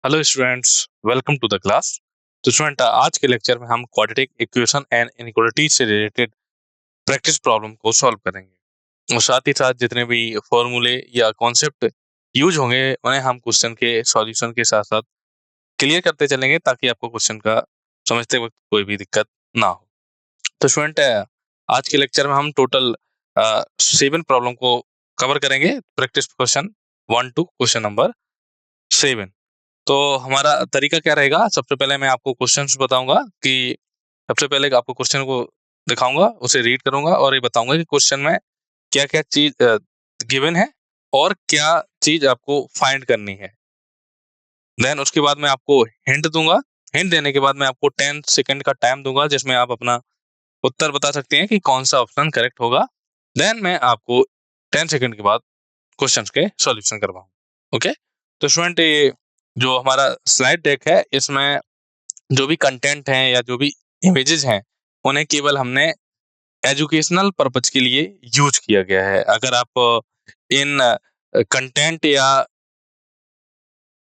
Hello students, welcome to the class. तो student, आज के लेक्चर में हम क्वाड्रेटिक इक्वेशन एंड इनइक्वालिटी से रिलेटेड प्रैक्टिस प्रॉब्लम को सॉल्व करेंगे और साथ ही साथ जितने भी फॉर्मूले या कॉन्सेप्ट यूज होंगे उन्हें हम क्वेश्चन के सॉल्यूशन के साथ साथ क्लियर करते चलेंगे ताकि आपको क्वेश्चन का समझते वक्त कोई भी दिक्कत ना हो। तो स्टूडेंट, आज के लेक्चर में हम टोटल 7 प्रॉब्लम को कवर करेंगे। Practice question 1 to question number 7। तो हमारा तरीका क्या रहेगा, सबसे पहले मैं आपको क्वेश्चंस बताऊंगा कि सबसे पहले आपको क्वेश्चन को दिखाऊंगा, उसे रीड करूंगा और ये बताऊंगा कि क्वेश्चन में क्या क्या चीज गिवन है और क्या चीज आपको फाइंड करनी है। देन उसके बाद मैं आपको हिंट दूंगा। हिंट देने के बाद मैं आपको 10 सेकंड का टाइम दूंगा जिसमें आप अपना उत्तर बता सकते हैं कि कौन सा ऑप्शन करेक्ट होगा। देन मैं आपको 10 सेकंड के बाद क्वेश्चंस के सॉल्यूशन करवाऊंगा। ओके, तो स्टूडेंट, ये जो हमारा स्लाइड डेक है इसमें जो भी कंटेंट है या जो भी इमेजेस हैं उन्हें केवल हमने एजुकेशनल पर्पज के लिए यूज किया गया है। अगर आप इन कंटेंट या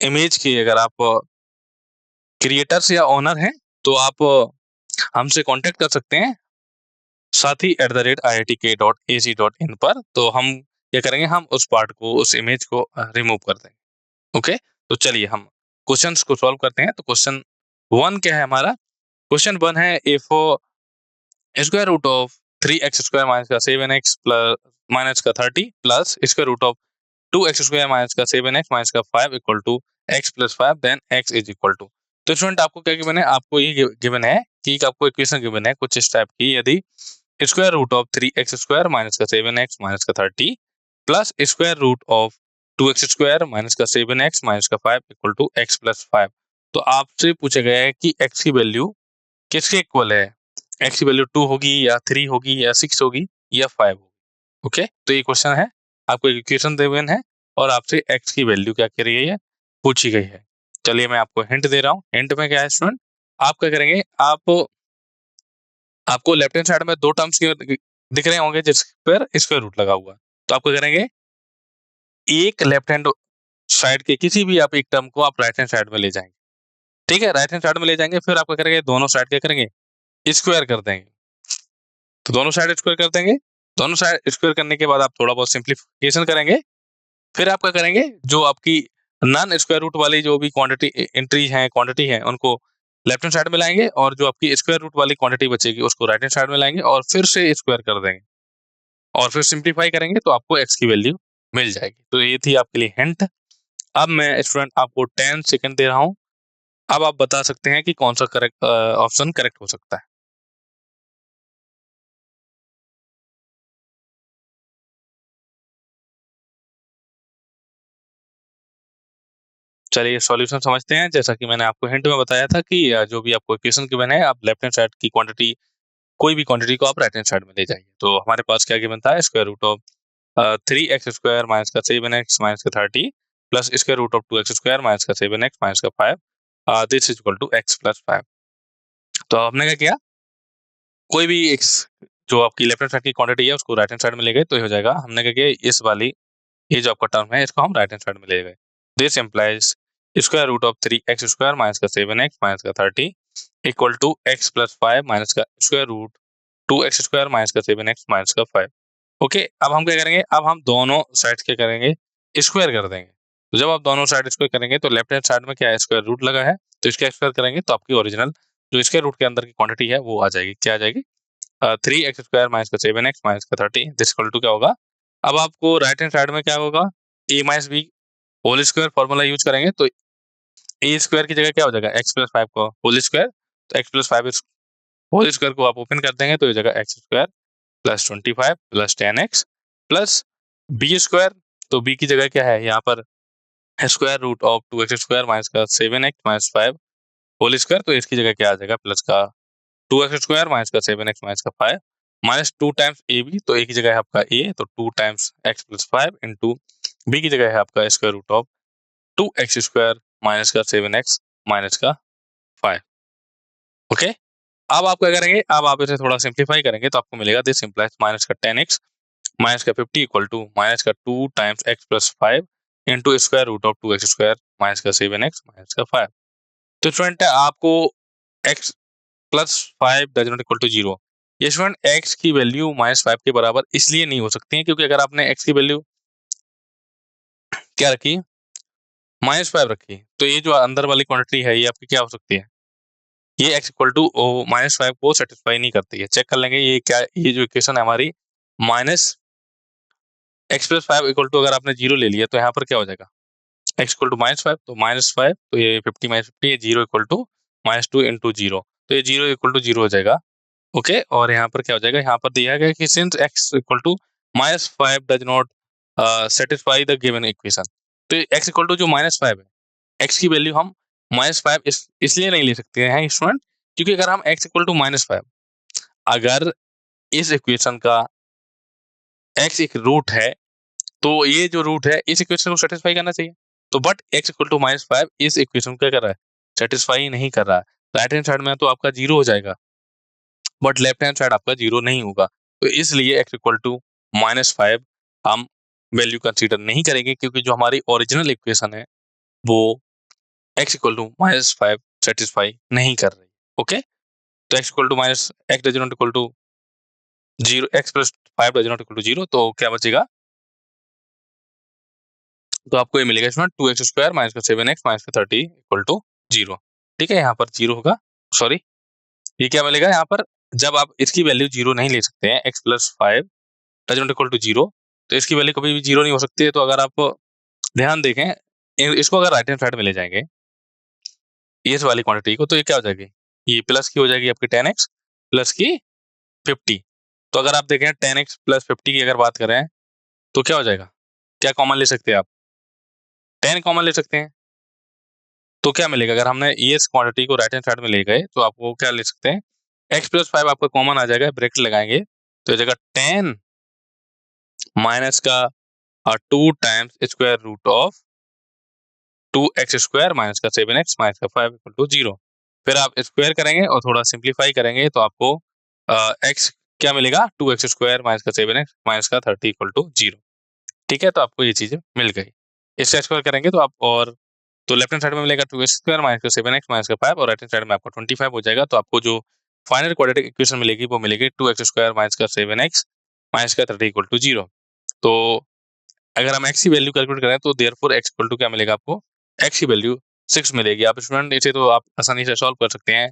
इमेज के अगर आप क्रिएटर्स या ओनर हैं तो आप हमसे कांटेक्ट कर सकते हैं साथी @iitk.ac.in पर। तो हम क्या करेंगे, हम उस पार्ट को, उस इमेज को रिमूव कर देंगे। ओके, तो चलिए हम क्वेश्चंस को सॉल्व करते हैं। तो क्वेश्चन 1 क्या है हमारा? क्वेश्चन 1 है if square root of 3x square minus का 7x प्लस माइनस का 30 plus square root of 2x square minus का 7x माइनस का 5 equal to x plus 5 then x is equal to. तो स्टूडेंट, आपको क्या गिवन है? आपको ये गिवन है कि आपको इक्वेशन गिवन है कुछ इस टाइप की। यदि square root of 3x square minus का 7x माइनस का 30 plus square root of 2x square minus का 7x माइनस का 5 इक्वल टू x प्लस 5। तो आपसे पूछा गया है कि x की वैल्यू किसके इक्वल है? x की वैल्यू 2 होगी या 3 होगी या 6 होगी या 5 होगी। ओके, तो ये क्वेश्चन है, आपको इक्वेशन गिवन है और आपसे x की वैल्यू क्या कर रही है, पूछी गई है। चलिए मैं आपको हिंट दे रहा हूँ। हिंट में क्या है स्टूडेंट, आप क्या करेंगे, आपको लेफ्ट हैंड साइड में 2 टर्म्स दिख रहे होंगे जिस पर स्क्वायर रूट लगा हुआ है। तो आपको करेंगे, एक लेफ्ट हैंड साइड के किसी भी आप एक टर्म को आप राइट हैंड साइड में ले जाएंगे। ठीक है, राइट हैंड साइड में ले जाएंगे, फिर आप क्या करेंगे, दोनों साइड क्या करेंगे, स्क्वायर कर देंगे। तो दोनों साइड स्क्वायर कर देंगे। दोनों साइड स्क्वायर करने के बाद आप थोड़ा बहुत सिंप्लीफिकेशन करेंगे। फिर आप क्या करेंगे, जो आपकी नॉन स्क्वायर रूट वाली जो भी क्वांटिटी है उनको लेफ्ट हैंड साइड में लाएंगे और जो आपकी स्क्वायर रूट वाली क्वांटिटी बचेगी उसको राइट हैंड साइड में लाएंगे और फिर से स्क्वायर कर देंगे और फिर सिंप्लीफाई करेंगे तो आपको x की वैल्यू मिल जाएगी। तो ये थी आपके लिए हिंट। अब मैं स्टूडेंट आपको 10 सेकंड दे रहा हूं। अब आप बता सकते हैं कि कौन सा करेक्ट ऑप्शन करेक्ट हो सकता है। चलिए सॉल्यूशन समझते हैं। जैसा कि मैंने आपको हिंट में बताया था कि जो भी आपको इक्वेशन गिवन है, आप लेफ्ट हैंड साइड की क्वांटिटी, कोई भी क्वांटिटी को आप राइट हैंड साइड में ले जाइए। तो हमारे पास क्या गिवन था, square root of 3x square minus का 7x माइनस का 30 plus square root of 2x square minus का 7x माइनस का 5 this is equal to x plus 5। तो हमने क्या किया, कोई भी x जो आपकी लेफ्ट हैंड साइड की क्वांटिटी है उसको राइट हैंड साइड में ले गए तो ये हो जाएगा। हमने क्या किया, इस वाली ये जो आपका टर्म है इसको हम राइट हैंड साइड में ले गए। This implies square root of 3x square minus का 7x माइनस का 30 equal to x plus 5 minus का square root 2x square minus का 7x माइनस का 5। ओके, अब हम क्या करेंगे, अब हम दोनों साइड क्या करेंगे, स्क्वायर कर देंगे। तो जब आप दोनों साइड स्क्वायर करेंगे तो लेफ्ट हैंड साइड में क्या है, स्क्वायर रूट लगा है, तो इसका स्क्वायर करेंगे तो आपकी ओरिजिनल जो स्क्वायर रूट के अंदर की क्वांटिटी है वो आ जाएगी। क्या आ जाएगी, 3x स्क्वायर माइनस का 7x माइनस का 30 दिस इक्वल टू क्या होगा। अब आपको राइट हैंड साइड में क्या होगा, a minus b whole square formula use करेंगे तो ए स्क्वायर की जगह क्या हो जाएगा, एक्स प्लस 5 का होल स्क्वायर। तो एक्स प्लस 5 होल स्क्वायर को आप ओपन कर देंगे तो ये जगह x square plus 25 plus 10x plus b square. तो बी की जगह क्या है यहाँ पर, square root of 2x square minus का 7x माइनस 5 होल स्क्वायर। तो इसकी जगह क्या आ जाएगा, प्लस का 2x स्क्वायर माइनस का 7x माइनस का 5 माइनस 2 टाइम्स ए बी। तो ए की जगह है आपका a, तो 2 times x plus 5 into b की जगह है आपका square root of 2x square minus का 7x माइनस का 5। ओके, अब आप क्या करेंगे, अब आप इसे थोड़ा सिंप्लीफाई करेंगे तो आपको मिलेगा दिस इंप्लाइज माइनस का 10x माइनस का 50 इक्वल टू माइनस का 2 times x plus 5 into square root of 2x square minus का 7x माइनस का 5। तो स्टूडेंट आपको x plus 5 does not equal to 0, ये स्टूडेंट x की वैल्यू -5 के बराबर इसलिए नहीं हो सकती है क्योंकि अगर आपने x की वैल्यू क्या रखी, -5 रखी, तो ये जो अंदर वाली क्वांटिटी है ये आपकी क्या हो सकती है, ये x इक्वल टू -5 को सेटिस्फाई नहीं करती है। चेक कर लेंगे ये क्या, ये जो इक्वेशन है हमारी minus x plus 5 equal to, अगर आपने 0 ले लिया तो यहाँ पर क्या हो जाएगा, x इक्वल टू -5, तो -5, तो ये 50 माइनस 50, ये 0 इक्वल टू -2 इंटू 0, तो ये 0 इक्वल टू 0 हो जाएगा। ओके, और यहाँ पर क्या हो जाएगा, यहाँ पर दिया गया कि since x equal to -5 does not satisfy the given equation, तो x इक्वल टू जो -5 है, x की वैल्यू हम -5 इसलिए नहीं ले सकते हैं स्टूडेंट, क्योंकि अगर हम x इक्वल टू -5, अगर इस इक्वेशन का x एक रूट है, तो ये जो रूट है इस इक्वेशन को सेटिस्फाई करना चाहिए, तो बट x इक्वल टू -5 इस इक्वेशन को क्या कर रहा है, सेटिस्फाई नहीं कर रहा है। राइट हैंड साइड में तो आपका 0 हो जाएगा, बट लेफ्ट हैंड साइड आपका 0 नहीं होगा, तो इसलिए x इक्वल टू -5 हम वैल्यू कंसीडर नहीं करेंगे, क्योंकि जो हमारी ओरिजिनल इक्वेशन है वो x इक्वल टू -5 सेटिस्फाई नहीं कर रही। ओके, तो x equal to x does not equal to 0, x plus 5 does not equal to 0, तो क्या बचेगा, तो आपको ये मिलेगा इसमें 2x स्क्वायर माइनस का 7x माइनस का 30 इक्वल टू 0। ठीक है, यहाँ पर 0 होगा, सॉरी ये क्या मिलेगा यहाँ पर, जब आप इसकी वैल्यू 0 नहीं ले सकते हैं, x plus 5 does not equal to 0, तो इसकी वैल्यू कभी भी 0 नहीं हो सकती है। तो अगर आप ध्यान देखें, इसको अगर राइट हैंड साइड में ले जाएंगे इस वाली क्वांटिटी को, तो ये क्या हो जाएगी, ये प्लस की हो जाएगी आपकी 10x प्लस की 50। तो अगर आप देखें 10x प्लस 50 की अगर बात करें तो क्या हो जाएगा, क्या कॉमन ले सकते हैं आप, 10 कॉमन ले सकते हैं, तो क्या मिलेगा, अगर हमने इस क्वांटिटी को राइट हैंड साइड में ले गए तो आपको क्या ले सकते हैं, x प्लस 5 आपका कॉमन आ जाएगा, ब्रैकेट लगाएंगे तो ये जगह 10 माइनस का 2 times square root of 2x square minus का 7x माइनस का 5 इक्वल टू 0। फिर आप स्क्वायर करेंगे और थोड़ा सिंप्लीफाई करेंगे तो आपको x क्या मिलेगा, 2x स्क्वायर माइनस का 7x माइनस का 30 इक्वल टू 0। ठीक है, तो आपको ये चीजें मिल गई, इससे स्क्वायर करेंगे तो आप, और तो लेफ्ट हैंड साइड में मिलेगा 2x स्क्वायर माइनस का 7x माइनस का 5, और राइट हैंड साइड में आपको 25 हो जाएगा। तो आपको जो फाइनल क्वाड्रेटिक इक्वेशन मिलेगी वो मिलेगी 2x स्क्वायर माइनस का 7x माइनस का 30 इक्वल टू 0। तो अगर हम x की वैल्यू कैलकुलेट करें तो देयरफॉर x इक्वल टू क्या मिलेगा आपको, x की वैल्यू 6 मिलेगी। आप स्टूडेंट इसे तो आप आसानी से सॉल्व कर सकते हैं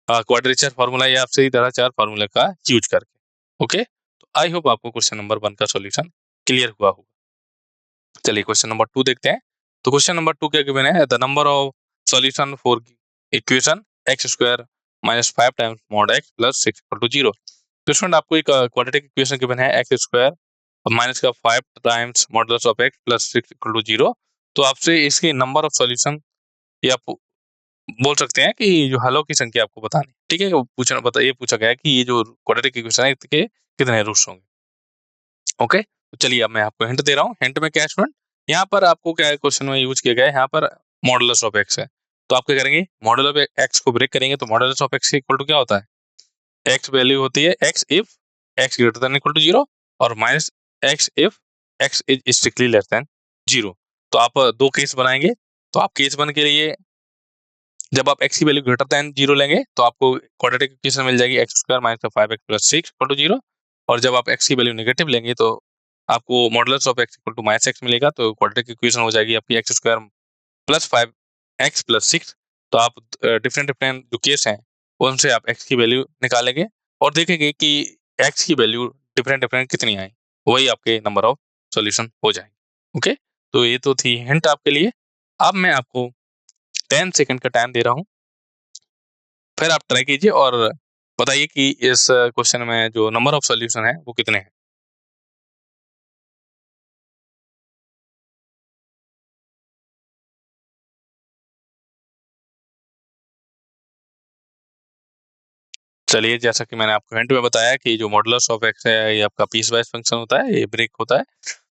क्वाड्रेचर फार्मूला या आप सीधी तरह 4 फार्मूला का यूज करके। ओके, तो आई होप आपको क्वेश्चन नंबर 1 का सॉल्यूशन क्लियर हुआ होगा। चलिए क्वेश्चन नंबर 2 देखते हैं। तो क्वेश्चन नंबर 2 क्या गिवन है, the number of solution for equation x square minus 5 times mod x plus 6 equal to 0। तो स्टूडेंट आपको एक क्वाड्रेटिक इक्वेशन गिवन है x स्क्वायर माइनस का 5 times modulus of x plus 6 equal to 0। तो आपसे इसके नंबर ऑफ सॉल्यूशन, या आप बोल सकते हैं कि जो हलों की संख्या आपको बतानी, ठीक है, ये पूछा गया है कि ये जो क्वाड्रेटिक इक्वेशन है इसके कितने रूट्स होंगे। ओके, तो चलिए अब मैं आपको हिंट दे रहा हूँ। हिंट में क्या है स्टूडेंट, यहाँ पर आपको क्या है क्वेश्चन में यूज किया गया है, यहाँ पर मॉडुलस ऑफ एक्स है, तो आप क्या करेंगे, मॉडुलस ऑफ एक्स को ब्रेक करेंगे तो modulus of x equal to क्या होता है, एक्स वैल्यू होती है x if x greater than equal to 0 और minus x if x is strictly less than 0। तो आप दो केस बनाएंगे, तो आप केस 1 के लिए जब आप x की वैल्यू ग्रेटर देन 0 लेंगे तो आपको क्वाड्रेटिक इक्वेशन मिल जाएगी x स्क्वायर माइनस का 5x प्लस 6 इक्वल टू 0, और जब आप x की वैल्यू नेगेटिव लेंगे तो आपको modulus of x equal to minus x मिलेगा, तो क्वाड्रेटिक इक्वेशन हो जाएगी आपकी x square plus 5x plus 6। तो आप डिफरेंट डिफरेंट जो केस हैं उनसे आप x की वैल्यू निकालेंगे और देखेंगे कि x की वैल्यू डिफरेंट डिफरेंट कितनी आई, वही आपके नंबर ऑफ सॉल्यूशन हो जाएंगे। ओके, तो ये तो थी हिंट आपके लिए। अब मैं आपको 10 सेकंड का टाइम दे रहा हूँ, फिर आप ट्राई कीजिए और बताइए कि इस क्वेश्चन में जो नंबर ऑफ सॉल्यूशन है वो कितने हैं। चलिए, जैसा कि मैंने आपको हिंट में बताया कि जो मॉडुलस ऑफ एक्स है ये आपका पीस वाइज फंक्शन होता है, ये ब्रेक होता है।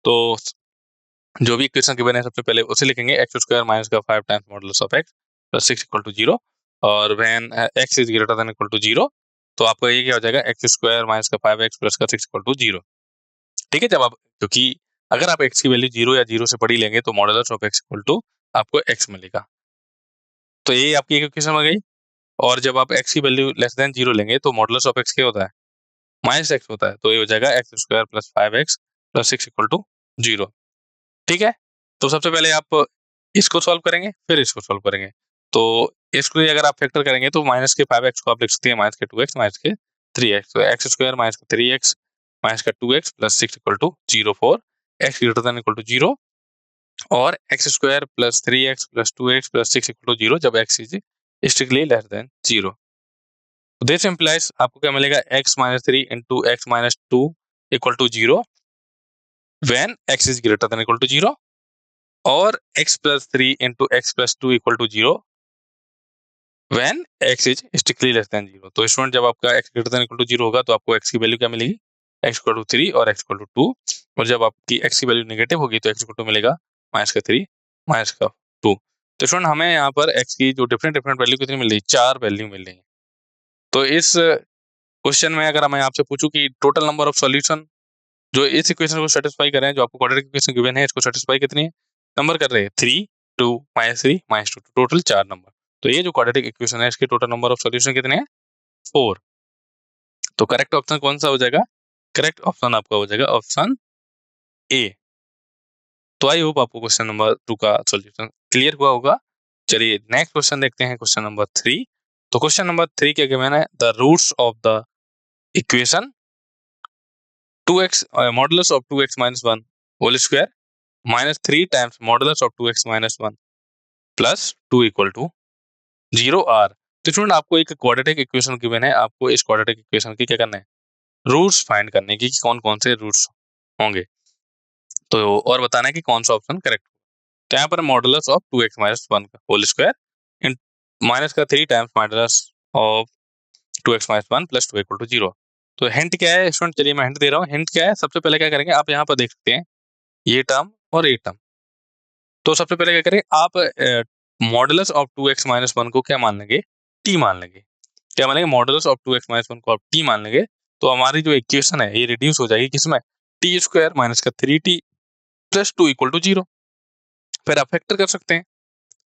तो जो भी इक्वेशन गिवन है सबसे पहले उसे लिखेंगे, एक्स स्क्वायर माइनस का 5 times modulus of x plus 6 equal to 0, और when x is greater than equal to 0 तो आपका ये क्या हो जाएगा, एक्स स्क्वायर माइनस का 5x प्लस का 6 इक्वल टू 0। ठीक है, जब आप, क्योंकि अगर आप x की वैल्यू 0 या 0 से बड़ी लेंगे तो modulus of x equal to आपको x मिलेगा। तो ये आपकी इक्वेशन बन गई। और जब आप x की वैल्यू लेस देन 0 लेंगे तो मॉडुलस ऑफ x क्या होता है? माइनस x होता है। तो ये हो जाएगा x square plus 5x plus 6 equal to 0। ठीक है, तो सबसे पहले आप इसको सॉल्व करेंगे, फिर इसको सॉल्व करेंगे। तो इसको अगर आप फैक्टर करेंगे तो माइनस के 5x को आप लिख सकते हैं माइनस के 2x माइनस के 3x। तो x स्क्वायर माइनस का 3x माइनस का 2x plus 6 equal to 0 for x greater than equal to 0 और x square plus 3x plus 2x plus 6 equal to 0 जब x is strictly less than 0। This implies आपको क्या मिलेगा? x minus 3 into x minus 2 equal to 0 when x is greater than equal to 0 और x plus 3 into x plus 2 equal to 0 when x is strictly less than 0। तो student जब आपका x greater than equal to 0 होगा तो आपको x की value क्या मिलेगी? x इक्वल टू 3 और x इक्वल टू 2। और जब आपकी x की वैल्यू नेगेटिव होगी तो x इक्वल टू मिलेगा माइनस का 3 माइनस का 2। तो स्टूडेंट हमें यहाँ पर x की जो डिफरेंट डिफरेंट वैल्यू कितनी मिल रही है? 4 वैल्यू मिल रही है। तो इस क्वेश्चन में अगर मैं आपसे पूछूं कि टोटल नंबर ऑफ सॉल्यूशन जो इस इक्वेशन को सेटिस्फाई कर रहे हैं, जो आपको क्वाड्रेटिक इक्वेशन गिवन है, इसको सेटिस्फाई कितनी है नंबर कर रहे हैं? 3 2 -3 -2, टोटल 4 नंबर। तो ये जो क्वाड्रेटिक इक्वेशन है इसके टोटल नंबर ऑफ सॉल्यूशन कितने हैं? 4। तो करेक्ट ऑप्शन कौन सा हो जाएगा? करेक्ट ऑप्शन आपका हो जाएगा ऑप्शन ए। तो आई होप आपको क्वेश्चन नंबर 2 का सॉल्यूशन क्लियर हुआ होगा। चलिए नेक्स्ट क्वेश्चन देखते हैं, क्वेश्चन नंबर 3। तो क्वेश्चन नंबर 3 क्या गिवन है? The roots of the equation 2x modulus of 2x minus 1 whole square minus 3 times modulus of 2x minus 1 plus 2 equal to 0 r। तो student आपको एक क्वाड्रेटिक इक्वेशन गिवन है, आपको इस quadratic equation की क्या करना है? रूट्स फाइंड करने की, कौन कौन से रूट्स होंगे तो और बताना है कि कौन सा ऑप्शन करेक्ट। तो यहाँ पर modulus of 2x minus 1 whole square in minus का 3 times modulus of 2x minus 1 plus 2 equal to 0। तो हिंट क्या है स्टूडेंट? चलिए मैं हिंट दे रहा हूँ। हिंट क्या है? सबसे पहले क्या करेंगे, आप यहाँ पर देख सकते हैं ये टर्म और ये टर्म। तो सबसे पहले क्या करें, आप मॉडुलस ऑफ 2x माइनस 1 को क्या मान लेंगे? t मान लेंगे। क्या मानेंगे? मॉडुलस ऑफ 2x माइनस 1 को आप t मान लेंगे। तो हमारी जो इक्वेशन है ये रिड्यूस हो जाएगी किसमें? t स्क्वायर माइनस का 3t प्लस 2 इक्वल टू 0। फिर आप फैक्टर कर सकते हैं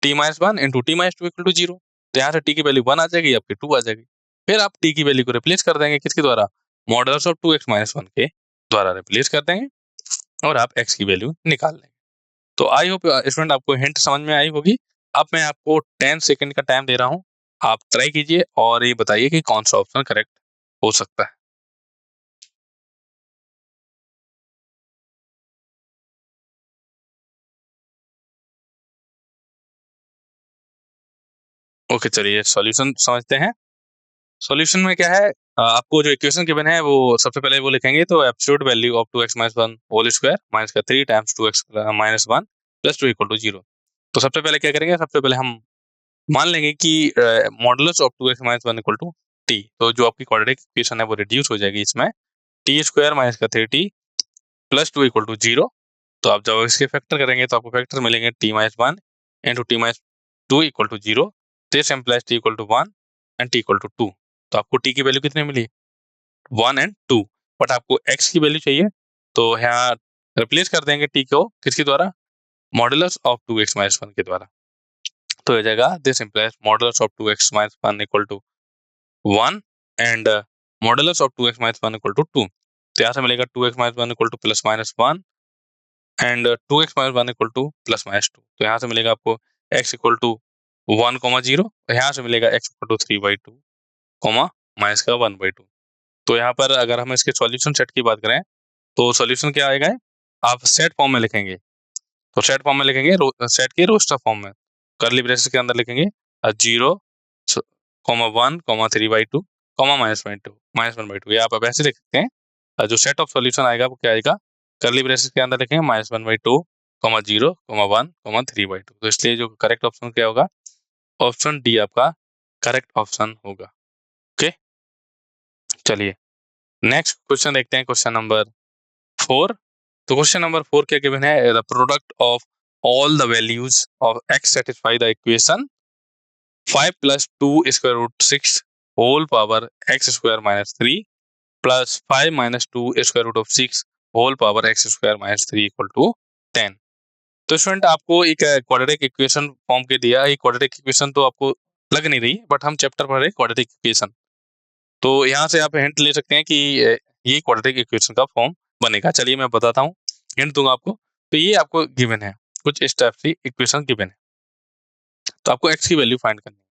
t minus 1 into t minus 2 equal to 0। तो यहाँ से t की वैल्यू 1 आ जाएगी, आपकी 2 आ जाएगी। फिर आप t की वैल्यू को रिप्लेस कर देंगे किसके द्वारा? मॉडुलस ऑफ 2x माइनस 1 के द्वारा रिप्लेस कर देंगे और आप x की वैल्यू निकाल लेंगे। तो आई होप स्टूडेंट आपको हिंट समझ में आई होगी। अब मैं आपको 10 सेकंड का टाइम दे रहा हूं, आप ट्राई कीजिए और ये बताइए कि कौन सा ऑप्शन करेक्ट हो सकता है। ओके चलिए सॉल्यूशन समझते हैं। सॉल्यूशन में क्या है, आपको जो इक्वेशन गिवन है वो सबसे पहले वो लिखेंगे। तो absolute value of 2x minus 1 whole square minus का 3 times 2x minus 1 plus 2 equal to 0। तो सबसे पहले क्या करेंगे, सबसे पहले हम मान लेंगे कि modulus of 2x minus 1 equal to t। तो जो आपकी क्वाड्रेटिक इक्वेशन है वो रिड्यूस हो जाएगी इसमें t स्क्वायर माइनस का 3t प्लस 2 इक्वल टू 0। तो आप जब इसके फैक्टर करेंगे तो आपको फैक्टर मिलेंगे t minus 1 into t minus 2 equal to 0। This implies t equal to 1 and t equal to 2। तो आपको t की वैल्यू कितनी मिली? 1 एंड 2। बट आपको x की वैल्यू चाहिए तो यहाँ रिप्लेस कर देंगे t को किसके द्वारा? मॉडुलस ऑफ 2x माइनस 1 के द्वारा। तो हो जाएगा this implies modulus of 2x minus 1 equal to 1 and modulus of 2x minus 1 equal to 2। तो यहाँ से मिलेगा 2x minus 1 equal to plus minus 1 एंड 2x minus 1 equal to plus minus 2। तो यहाँ से मिलेगा आपको x इक्वल टू 1 कॉमा 0। यहाँ से मिलेगा x equal to 3/2 comma minus का 1/2। तो यहाँ पर अगर हम इसके सॉल्यूशन सेट की बात करें तो सॉल्यूशन क्या आएगा, आप सेट फॉर्म में लिखेंगे। तो सेट फॉर्म में लिखेंगे सेट के रोस्टर फॉर्म में, कर्ली ब्रेसेस के अंदर लिखेंगे 0 कॉमा 1 कॉमा 3/2 कॉमा -1/2 ये आप ऐसे लिख सकते हैं। जो सेट ऑफ सॉल्यूशन आएगा वो क्या आएगा, कर्ली ब्रेसेस के अंदर लिखेंगे -1/2 कॉमा 0 कॉमा 1 कॉमा 3/2। तो इसलिए जो करेक्ट ऑप्शन क्या होगा, ऑप्शन डी आपका करेक्ट ऑप्शन होगा। ओके चलिए नेक्स्ट क्वेश्चन देखते हैं, क्वेश्चन नंबर 4। तो क्वेश्चन नंबर 4 क्या गिवन है, the product of all the values of x satisfy the equation 5 plus 2 square root 6 whole power x square minus 3 plus 5 minus 2 square root of 6 whole power x square minus 3 equal to 10। तो student आपको एक quadratic equation form के दिया, एक quadratic equation तो आपको लग नहीं रही, बट हम चैप्टर पढ़ रहे हैं क्वाड्रेटिक इक्वेशन, तो यहाँ से आप हिंट ले सकते हैं कि ये क्वाड्रेटिक इक्वेशन का फॉर्म बनेगा। चलिए मैं बताता हूँ, हिंट दूंगा आपको। तो ये आपको गिवन है, कुछ इस टाइप की इक्वेशन गिवन है, तो आपको एक्स की वैल्यू फाइंड करनी है।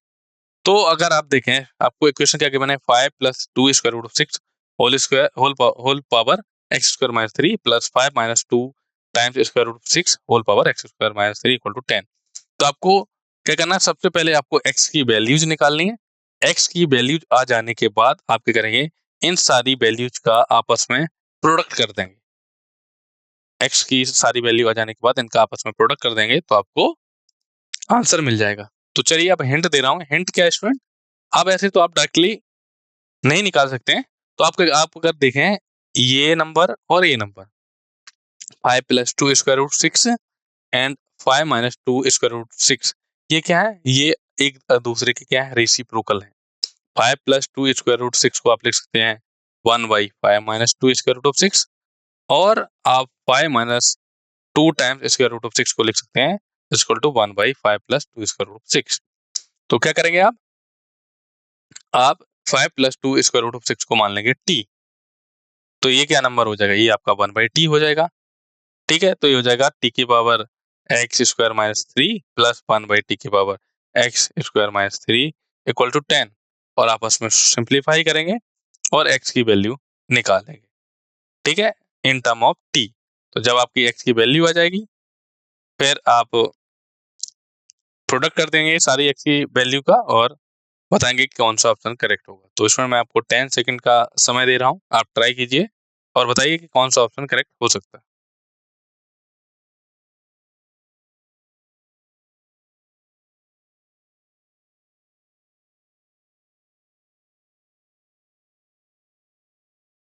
तो अगर आप देखें, आपको इक्वेशन क्या गिवन है, 5 plus 2 square root of 6 whole power x square minus 3 plus 5 minus 2 times square root of 6 whole power x square minus 3 equal to 10। तो आपको क्या करना है, सबसे पहले आपको एक्स की वैल्यूज निकालनी है। एक्स की वैल्यूज आ जाने के बाद आप क्या करेंगे, इन सारी वैल्यूज का आपस में प्रोडक्ट कर देंगे। एक्स की सारी वैल्यू आ जाने के बाद इनका आपस में प्रोडक्ट कर देंगे तो आपको आंसर मिल जाएगा। तो चलिए अब हिंट दे रहा हूँ। हिंट क्या है स्टूडेंट, आप ऐसे तो आप डायरेक्टली नहीं निकाल सकते हैं। तो आप अगर देखें ये नंबर और ये number 5 plus 2 square root 6 and 5 minus 2 square root 6, ये क्या है, ये एक दूसरे के क्या है, रेसिप्रोकल है। 5 प्लस 2 स्क्वायर रूट 6 को आप लिख सकते हैं 1 by 5 minus 2 square root of 6, और आप 5 minus 2 times square root of 6 को लिख सकते हैं equal to 1 by 5 plus 2 square root of 6। तो क्या करेंगे आप 5 प्लस 2 स्क्वायर रूट ऑफ 6 को मान लेंगे टी। तो ये क्या नंबर हो जाएगा, ये आपका 1 बाई टी हो जाएगा। ठीक है, तो ये हो जाएगा टी की power x square minus 3 plus 1 by T की power x square minus 3 equal to 10, और आपस में सिंप्लीफाई करेंगे और एक्स की वैल्यू निकालेंगे। ठीक है, इन टर्म ऑफ टी। तो जब आपकी एक्स की वैल्यू आ जाएगी, फिर आप प्रोडक्ट कर देंगे सारी एक्स की वैल्यू का और बताएंगे कि कौन सा ऑप्शन करेक्ट होगा। तो इसमें मैं आपको 10 सेकंड का समय दे रहा हूं, आप ट्राई कीजिए और बताइए कि कौन सा ऑप्शन करेक्ट हो सकता है।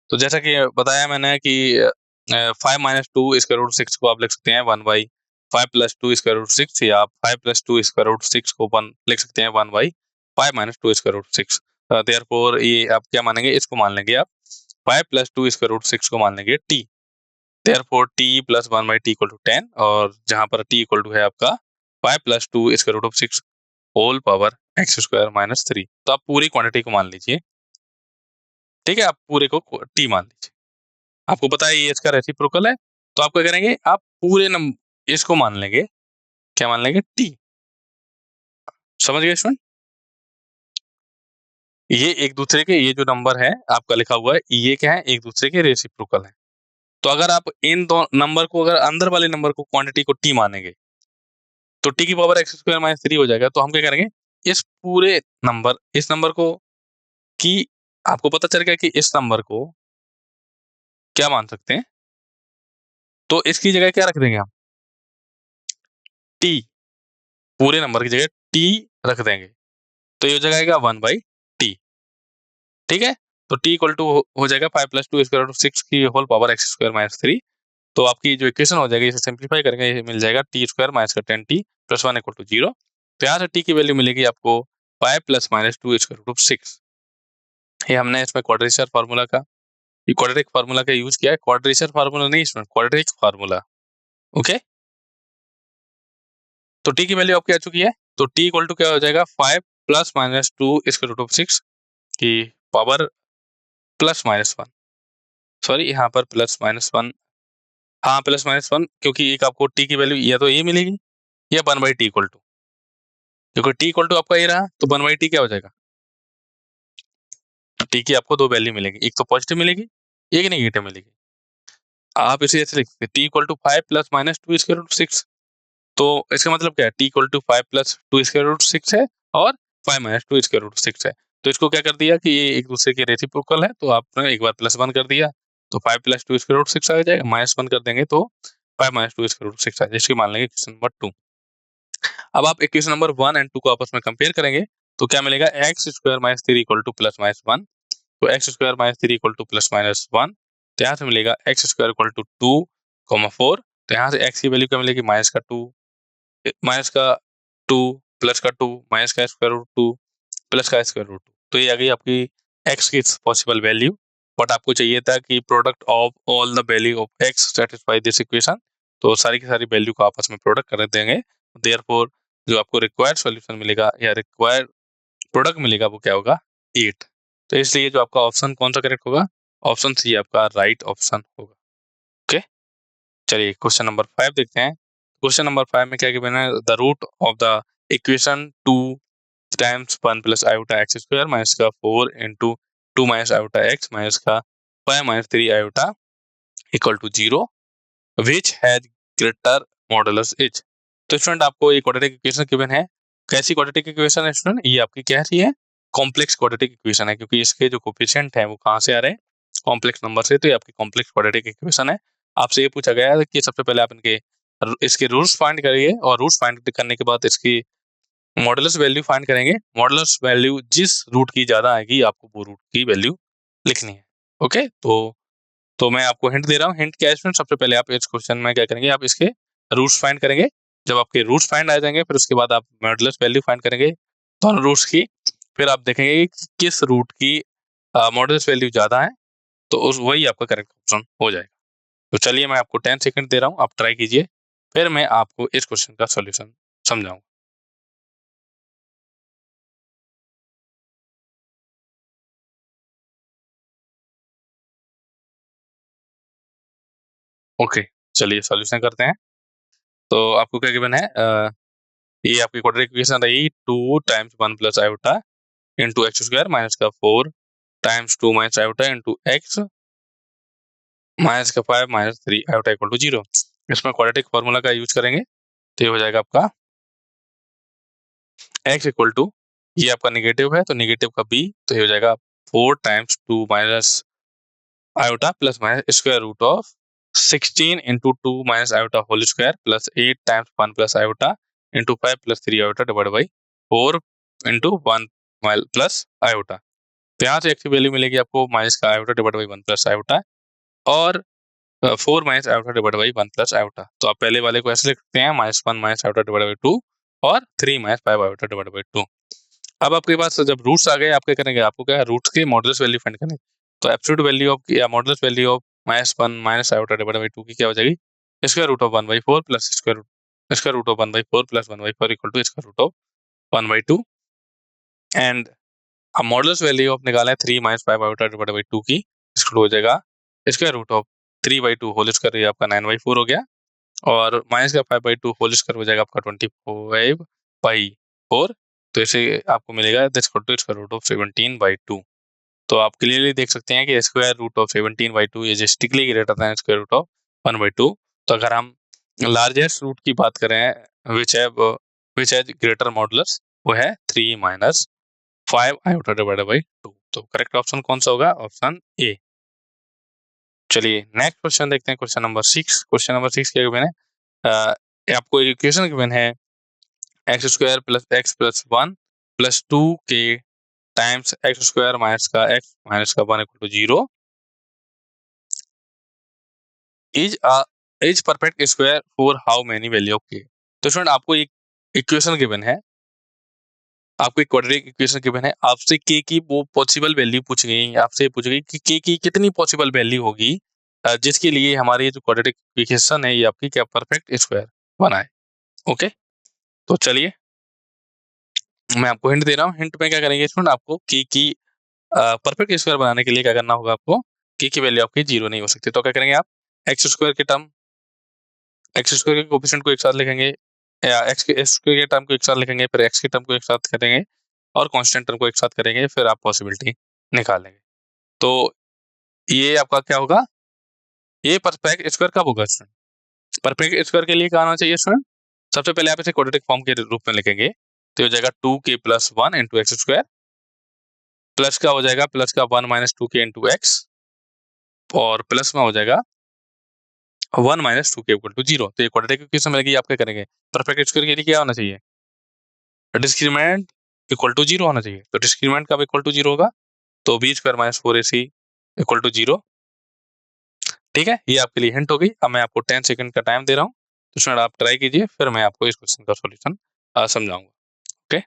तो जैसा कि बताया मैंने कि 5 माइनस 2 स्क्वायर रूट 6 को आप लिख सकते हैं 1 बाई 5 प्लस 2 स्क्वायर रूट 6, या आप 5 प्लस 2 स्क्वायर रूट 6 को 1 लिख सकते हैं 1 by 5 minus 2 square root 6। Therefore ये आप क्या मानेंगे, इसको मान लेंगे आप 5 प्लस 2 स्क्वायर रूट 6 को मान लेंगे t. Therefore t plus 1 by t equal to 10, और जहां पर टी इक्वल टू है आपका 5 plus 2 square root of 6 whole power x square minus 3। तो आप पूरी क्वांटिटी को मान लीजिए। ठीक है, आप पूरे को टी मान लीजिए। आपको पता है ये इसका रेसिप्रोकल है, तो आप क्या करेंगे, आप पूरे इसको मान लेंगे, क्या मान लेंगे, टी। समझ गए स्टूडेंट, ये एक दूसरे के, ये जो नंबर है आपका लिखा हुआ है, ये क्या है, एक दूसरे के रेसिप्रोकल है। तो अगर आप इन दो नंबर को, अगर अंदर वाले नंबर को क्वांटिटी को टी मानेंगे, तो टी की पावर एक्स स्क्वायर माइनस 3 हो जाएगा। तो हम क्या करेंगे, इस पूरे नंबर, इस नंबर को, की आपको पता चल गया कि इस नंबर को क्या मान सकते हैं, तो इसकी जगह क्या रख देंगे हम, टी। पूरे नंबर की जगह टी रख देंगे, तो ये हो जाएगा 1 बाई टी। ठीक है, तो टी इक्वल टू हो जाएगा 5 प्लस 2 स्क्वायर रूट 6 की whole power x square minus 3। तो आपकी जो इक्वेशन हो जाएगी, इसे सिंप्लीफाई करेंगे, ये मिल जाएगा टी स्क्वायर माइनस का 10t प्लस 1 इक्वल टू 0। तो यहाँ से टी की वैल्यू मिलेगी आपको 5 plus minus 2 square root of 6। ये हमने इसमें क्वाड्रेचर फार्मूला का, ये क्वाड्रेटिक फार्मूला का यूज किया है, क्वाड्रेचर फार्मूला नहीं, इसमें क्वाड्रेटिक फार्मूला। ओके, तो टी की वैल्यू आपकी आ चुकी है। तो टी इक्वल टू क्या हो जाएगा, 5 plus minus 2 square root of 6 की पावर प्लस माइनस 1, सॉरी यहाँ पर प्लस माइनस 1, हाँ प्लस माइनस 1, क्योंकि एक आपको टी की वैल्यू या तो ये मिलेगी या 1 बाई टी इक्वल टू, क्योंकि टी इक्वल टू आपका ये रहा, तो 1 बाई टी क्या हो जाएगा, टी की आपको दो वैल्यू मिलेगी, एक तो पॉजिटिव मिलेगी, एक नेगेटिव मिलेगी। आप इसे ऐसे लिख सकते हैं, t equal to 5 plus minus 2 square root 6। तो इसका मतलब क्या है, t equal to 5 plus 2 square root 6 है और 5 माइनस 2 स्क्वायर रूट 6 है। तो इसको क्या कर दिया कि ये एक दूसरे के रेसिप्रोकल है, तो आपने एक बार प्लस 1 कर दिया, तो 5 प्लस 2 स्क्वायर रूट 6 आ जाएगा, माइनस 1 कर देंगे तो 5 माइनस 2 स्क्वायर रूट 6 आ जाएगा। इसकी मान लेंगे क्वेश्चन नंबर 2। अब आप इक्वेशन नंबर 1 एंड 2 को आपस में कंपेयर करेंगे, तो क्या मिलेगा, x square minus 3 equal to plus minus 1। तो x square minus 3 equal to plus minus 1, तो यहाँ से मिलेगा एक्स स्क्वायर इक्वल टू 2,4। तो यहाँ से एक्स की वैल्यू क्या मिलेगी, माइनस का 2 प्लस का 2 माइनस का स्क्वायर रूट 2 प्लस का स्क्वायर रूट 2। तो ये आ गई आपकी एक्स की पॉसिबल वैल्यू। बट आपको चाहिए था कि product of all the value of x satisfy this equation, तो सारी की सारी वैल्यू को आपस में प्रोडक्ट कर देंगे, देयरफॉर जो आपको रिक्वायर्ड सॉल्यूशन मिलेगा या रिक्वायर्ड प्रोडक्ट मिलेगा वो क्या होगा 8। तो इसलिए जो आपका ऑप्शन कौन सा करेक्ट होगा, ऑप्शन सी आपका राइट ऑप्शन होगा। ओके, चलिए क्वेश्चन नंबर 5 देखते हैं। क्वेश्चन नंबर 5 में क्या गिवन है, the root of the equation 2 times 1 plus iota x square minus का 4 into 2 minus iota x minus का 5 minus 3 iota equal to 0 which has greater modulus is. तो student आपको ये क्वाड्रेटिक इक्वेशन गिवन है। कैसी क्वाड्रेटिक इक्वेशन है student, ये आपकी क्या है, कॉम्प्लेक्स क्वाड्रेटिक इक्वेशन है, क्योंकि इसके जो कोफिशिएंट है वो कहाँ से आ रहे हैं, कॉम्प्लेक्स नंबर से, तो ये आपकी कॉम्प्लेक्स क्वाड्रेटिक इक्वेशन है। आपसे ये पूछा गया है कि सबसे पहले आप इसके रूट्स फाइंड करिए और रूट्स फाइंड करने के बाद इसकी मॉडुलस वैल्यू फाइंड करेंगे। मॉडुलस वैल्यू जिस रूट की ज्यादा आएगी आपको वो रूट की वैल्यू लिखनी है। ओके, तो मैं आपको हिंट दे रहा हूँ। हिंट क्या है स्टूडेंट, सबसे पहले आप इस क्वेश्चन में क्या करेंगे, आप इसके रूट्स फाइंड करेंगे। जब आपके रूट्स फाइंड आ जाएंगे फिर उसके बाद आप मॉडुलस वैल्यू फाइंड करेंगे दोनों रूट्स की, फिर आप देखेंगे कि किस रूट की मॉडुलस वैल्यू ज्यादा है, तो उस वही आपका करेक्ट ऑप्शन हो जाएगा। तो चलिए मैं आपको 10 सेकंड दे रहा हूँ, आप ट्राई कीजिए, फिर मैं आपको इस क्वेश्चन का सॉल्यूशन समझाऊंगा। ओके, चलिए सॉल्यूशन करते हैं। तो आपको क्या गिवन है, ये आपकी क्वाड्रेटिक इक्वेशन रही 2 times 1 plus iota into x square minus का 4 times 2 minus iota into x minus का 5 माइनस 3 आयोटा इक्वल टू 0। इसमें क्वाड्रेटिक फॉर्मूला का यूज करेंगे तो ये हो जाएगा आपका x इक्वल टू, ये आपका निगेटिव है तो निगेटिव का b, तो ये हो जाएगा 4 times 2 minus iota plus minus square root of 16 into 2 minus iota whole square plus 8 times 1 plus iota into 5 plus 3 iota divide by 4 into 1 plus iota. तो यहाँ से x की वैल्यू मिलेगी आपको माइनस का iota divide by 1 plus iota और 4 minus iota divide by 1 plus iota. तो आप पहले वाले को ऐसे लिख सकते हैं, minus 1 minus iota divide by 2 और 3 माइनस 5 आयोटा डिवाइड बाई 2। अब आपके पास जब रूट्स आ गए आप क्या करेंगे, आपको क्या है रूट्स के मॉडुलस वैल्यू फाइंड करनी। तो एब्सोल्यूट वैल्यू ऑफ या modulus value of minus 1 minus iota divide by 2 की क्या हो जाएगी, square root of 1/4 plus square root of 1/4 plus 1/4 equal to square root of 1/2। And अब मॉडुलस वैल्यू ऑफ निकाला है 3 माइनस 5 आयोटा डिवाइड बाई 2 की, इसको हो जाएगा square root of 3/2 whole square, ये आपका 9/4 हो गया, और माइनस का 5/2 होल स्क्वायर हो जाएगा आपका 25/4। तो इसे आपको मिलेगा स्क्वायर रूट ऑफ 17/2। तो आप क्लियरली देख सकते हैं कि square root of 17/2 is strictly greater than square root of 1/2। तो अगर हम लार्जेस्ट रूट की बात करें विच हैज ग्रेटर मॉडुलस, वो है 3 माइनस 5 आयोटा डिवाइडेड बाई 2। तो करेक्ट ऑप्शन कौन सा होगा, ऑप्शन ए। चलिए नेक्स्ट क्वेश्चन देखते हैं, क्वेश्चन नंबर 6। क्वेश्चन नंबर 6 क्या गिवन है, आपको एक इक्वेशन गिवन है x square plus x plus 1 plus 2 के टाइम्स एक्स स्क्वायर माइनस का एक्स माइनस का 1 equal to 0 is perfect square for how many value of k. तो स्टूडेंट आपको एक इक्वेशन गिवन है, आपको एक क्वाड्रेटिक इक्वेशन गिवन है, आपसे के की वो पॉसिबल वैल्यू पूछ गई, आपसे पूछ गई कि के की कितनी पॉसिबल वैल्यू होगी जिसके लिए हमारी जो क्वाड्रेटिक इक्वेशन है ये आपकी क्या परफेक्ट स्क्वायर बनाए। ओके, तो चलिए मैं आपको हिंट दे रहा हूँ। हिंट में क्या करेंगे स्टूडेंट, आपको की परफेक्ट स्क्वायर बनाने के लिए क्या करना होगा, आपको की वैल्यू आपकी 0 नहीं हो सकती। तो क्या करेंगे आप एक्स स्क्वायर के टर्म, एक्स स्क्वायर के कोफिशिएंट को एक साथ लिखेंगे, या एक्स स्क्वायर के टर्म को एक साथ लिखेंगे, फिर एक्स के टर्म को एक साथ करेंगे और कांस्टेंट टर्म को एक साथ करेंगे, फिर आप पॉसिबिलिटी निकालेंगे। तो ये आपका क्या होगा, ये परफेक्ट स्क्वायर कब होगा स्टूडेंट, परफेक्ट स्क्वायर के लिए क्या आना चाहिए स्टूडेंट, सबसे पहले आप इसे क्वाड्रेटिक फॉर्म के रूप में लिखेंगे, तो हो जाएगा 2k plus 1 into x square, plus का हो जाएगा प्लस का 1 माइनस 2k इंटू एक्स, और प्लस में हो जाएगा 1 माइनस 2k इक्वल टू 0। तो ये क्वाड्रेटिक इक्वेशन मिलेगी, आप क्या करेंगे, परफेक्ट स्क्वायर के लिए क्या होना चाहिए, डिस्क्रिमिनेंट इक्वल टू 0 होना चाहिए। तो डिस्क्रिमिनेंट कब इक्वल टू 0 होगा, तो b square minus 4ac equal to 0। ठीक है, ये आपके लिए हिंट हो गई। अब मैं आपको 10 सेकंड का टाइम दे रहा हूँ, तो स्टूडेंट आप ट्राई कीजिए, फिर मैं आपको इस क्वेश्चन का सॉल्यूशन समझाऊंगा। ओके,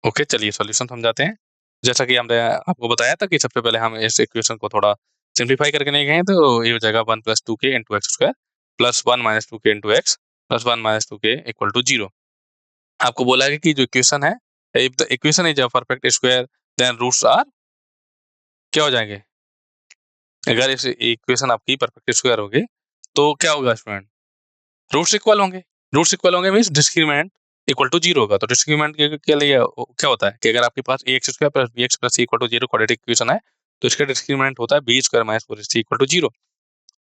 ओके, चलिए सॉल्यूशन समझाते हैं। जैसा कि हमने आपको बताया था कि सबसे पहले हम इस इक्वेशन को थोड़ा सिंप्लीफाई करके नहीं गए, तो ये हो जाएगा 1 + 2k into x square plus 1 - 2k into x plus 1 - 2k equal to 0। आपको बोला है कि जो इक्वेशन है, if the equation is a perfect square then roots are क्या हो जाएंगे? अगर इस इक्वेशन आपकी परफेक्ट स्क्वायर होगी तो क्या होगा स्टूडेंट? रूट्स इक्वल होंगे। रूट्स इक्वल होंगे मीन्स डिस्क्रिमिनेंट इक्वल टू 0 होगा। तो डिस्क्रिमिनेंट के लिए क्या होता है कि अगर आपके पास ax square plus bx plus c equal to 0 quadratic equation है, तो इसका डिस्क्रिमिनेंट होता है b square minus 4ac equal to 0।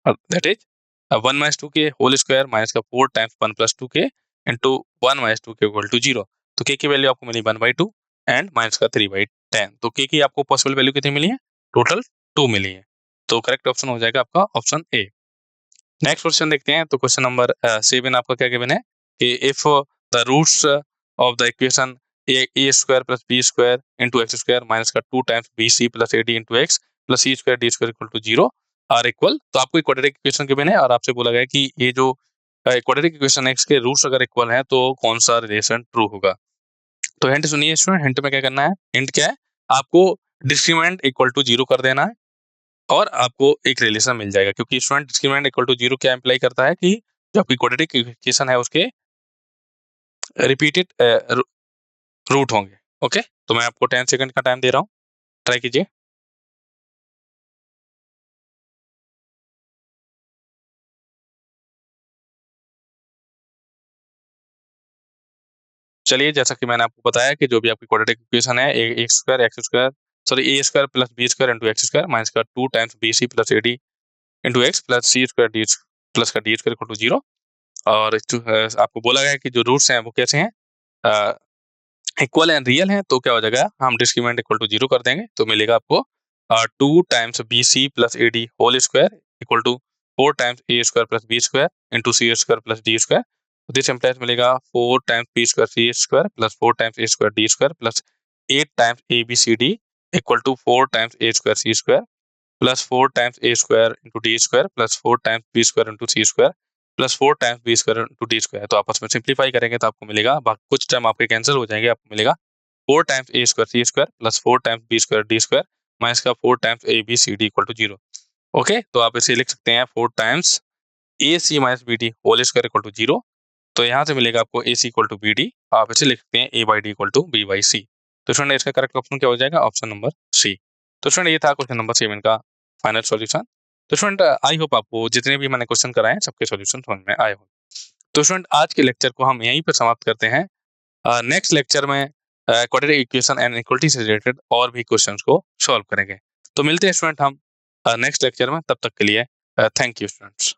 That is 1 - 2k whole square minus का 4 times 1 + 2k into 1 - 2k equal to 0। तो k की वैल्यू आपको मिली 1/2 and minus का 3/10। तो k की आपको पॉसिबल वैल्यू कितनी मिली है? टोटल 2 मिली है। तो करेक्ट ऑप्शन हो जाएगा आपका ऑप्शन ए। नेक्स्ट क्वेश्चन देखते हैं। तो क्वेश्चन नंबर 7 आपका क्या गिवन है कि if the roots of the equation a square plus b square into x square minus का 2 times b c plus a d into x plus c square d square equal to 0 are equal. तो आपको quadratic equation given है और आपसे बोला गया कि ये जो क्वाड्रेटिक इक्वेशन है इसके रूट्स अगर इक्वल हैं तो कौन सा रिलेशन ट्रू होगा। तो हिंट सुनिए स्टूडेंट, हिंट में क्या करना है? हिंट क्या है? आपको डिस्क्रिमिनेंट इक्वल टू 0 कर देना है और आपको एक रिलेशन मिल जाएगा, क्योंकि स्टूडेंट डिस्क्रिमिनेंट इक्वल टू 0 क्या इंप्लाई करता है कि जो आपकी क्वाड्रेटिक इक्वेशन है उसके रिपीटेड रूट होंगे। ओके, तो मैं आपको 10 सेकंड का टाइम दे रहा हूँ, ट्राई कीजिए। चलिए, जैसा कि मैंने आपको बताया कि जो भी आपकी क्वाड्रेटिक इक्वेशन है a square x square sorry a square plus b square into x square minus का 2 times b c plus a d into x plus c square d plus का डी स्क्वायर इक्वल टू 0। और आपको बोला गया है कि जो roots हैं वो कैसे हैं? इक्वल एंड रियल है, तो क्या हो जाएगा? हम डिस्क्रिमिनेंट इक्वल टू 0 कर देंगे तो मिलेगा आपको 2 times b c plus a d whole square equal to 4 times a square plus b square into c square plus d square. This implies मिलेगा 4 times b square c square plus 4 times a square d square plus 8 times a b c d equal to 4 times a square c square plus 4 times a square into d square plus 4 times b square into c square plus 4 times b square into d square. तो आपस में simplify करेंगे तो आपको मिलेगा, बाकी कुछ time आपके कैंसिल हो जाएंगे, आपको मिलेगा 4 times a square c square plus 4 times b square d square minus का 4 times a b c d equal to 0। Okay, तो आप इसे लिख सकते हैं 4 times a c minus b d whole square equal to 0। तो यहाँ से मिलेगा आपको a c equal to b d, आप इसे लिख सकते हैं a by d equal to b by सी। तो स्टूडेंट इसका करेक्ट ऑप्शन क्या हो जाएगा? Option number c. तो स्टूडेंट ये था क्वेश्चन नंबर 7 का फाइनल सॉल्यूशन। तो स्टूडेंट आई होप आपको जितने भी मैंने क्वेश्चन कराए सबके सॉल्यूशन समझ में आए हो। तो स्टूडेंट आज के लेक्चर को हम यहीं पर समाप्त करते हैं। नेक्स्ट लेक्चर में क्वाड्रेटिक इक्वेशन एंड इक्वलिटी से रिलेटेड और भी क्वेश्चंस को सॉल्व करेंगे। तो मिलते हैं स्टूडेंट हम नेक्स्ट लेक्चर में, तब तक के लिए थैंक यू स्टूडेंट्स।